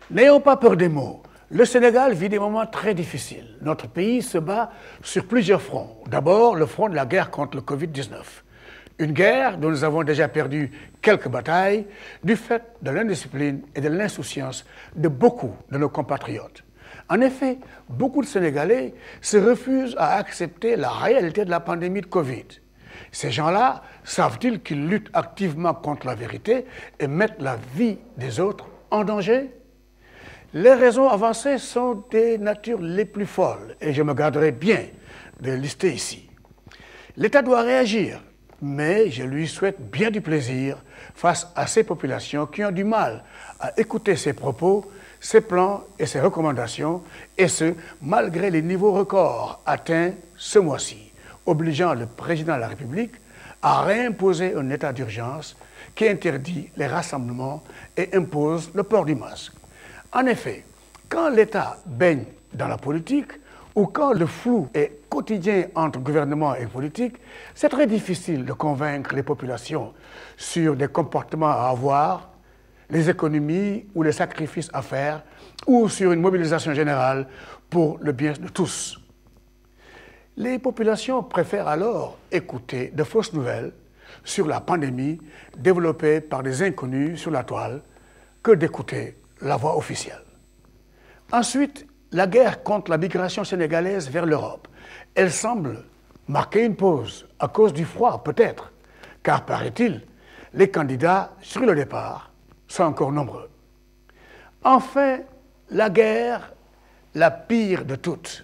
N'ayons pas peur des mots. Le Sénégal vit des moments très difficiles. Notre pays se bat sur plusieurs fronts. D'abord, le front de la guerre contre le Covid-19. Une guerre dont nous avons déjà perdu quelques batailles du fait de l'indiscipline et de l'insouciance de beaucoup de nos compatriotes. En effet, beaucoup de Sénégalais se refusent à accepter la réalité de la pandémie de Covid. Ces gens-là savent-ils qu'ils luttent activement contre la vérité et mettent la vie des autres en danger? Les raisons avancées sont des natures les plus folles et je me garderai bien de les lister ici. L'État doit réagir, mais je lui souhaite bien du plaisir face à ces populations qui ont du mal à écouter ses propos, ses plans et ses recommandations, et ce, malgré les niveaux records atteints ce mois-ci, obligeant le président de la République à réimposer un état d'urgence qui interdit les rassemblements et impose le port du masque. En effet, quand l'État baigne dans la politique ou quand le flou est quotidien entre gouvernement et politique, c'est très difficile de convaincre les populations sur des comportements à avoir, les économies ou les sacrifices à faire, ou sur une mobilisation générale pour le bien de tous. Les populations préfèrent alors écouter de fausses nouvelles sur la pandémie développées par des inconnus sur la toile que d'écouter la voix officielle. Ensuite, la guerre contre la migration sénégalaise vers l'Europe. Elle semble marquer une pause, à cause du froid peut-être, car paraît-il, les candidats sur le départ sont encore nombreux. Enfin, la guerre, la pire de toutes,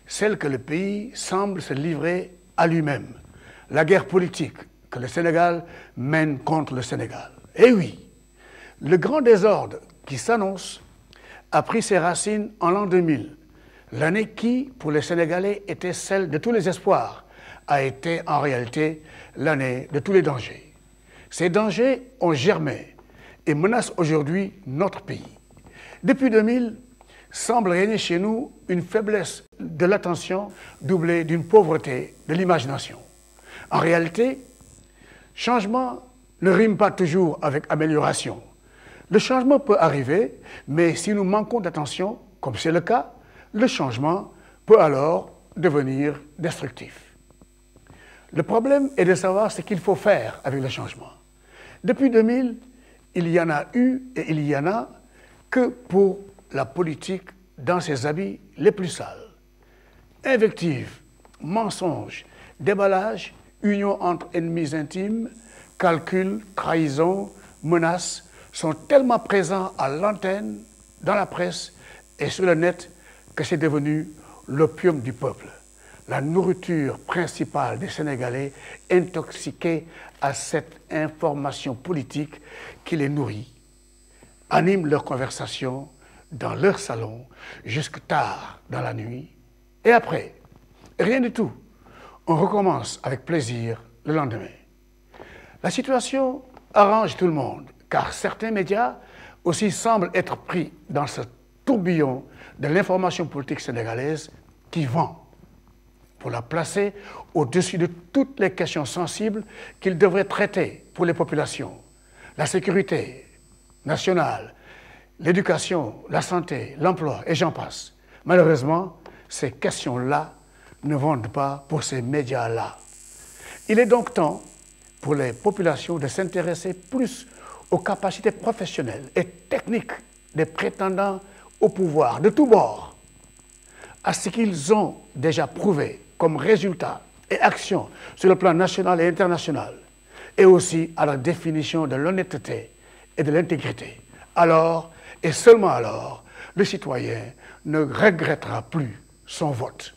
celle que le pays semble se livrer à lui-même, la guerre politique que le Sénégal mène contre le Sénégal. Et oui, le grand désordre qui s'annonce a pris ses racines en l'an 2000. L'année qui, pour les Sénégalais, était celle de tous les espoirs, a été en réalité l'année de tous les dangers. Ces dangers ont germé et menacent aujourd'hui notre pays. Depuis 2000, semble régner chez nous une faiblesse de l'attention doublée d'une pauvreté de l'imagination. En réalité, changement ne rime pas toujours avec amélioration. Le changement peut arriver, mais si nous manquons d'attention, comme c'est le cas, le changement peut alors devenir destructif. Le problème est de savoir ce qu'il faut faire avec le changement. Depuis 2000, il y en a eu et il y en a que pour la politique dans ses habits les plus sales. Invectives, mensonges, déballage, union entre ennemis intimes, calcul, trahison, menaces sont tellement présents à l'antenne, dans la presse et sur le net que c'est devenu l'opium du peuple, la nourriture principale des Sénégalais intoxiqués à cette information politique qui les nourrit, anime leurs conversations dans leur salon jusque tard dans la nuit. Et après, rien du tout. On recommence avec plaisir le lendemain. La situation arrange tout le monde, car certains médias aussi semblent être pris dans ce tourbillon de l'information politique sénégalaise qui vend, pour la placer au-dessus de toutes les questions sensibles qu'ils devraient traiter pour les populations. La sécurité nationale, l'éducation, la santé, l'emploi, et j'en passe. Malheureusement, ces questions-là ne vendent pas pour ces médias-là. Il est donc temps pour les populations de s'intéresser plus aux capacités professionnelles et techniques des prétendants au pouvoir de tous bords, à ce qu'ils ont déjà prouvé comme résultat et action sur le plan national et international, et aussi à la définition de l'honnêteté et de l'intégrité. Alors, et seulement alors, le citoyen ne regrettera plus son vote.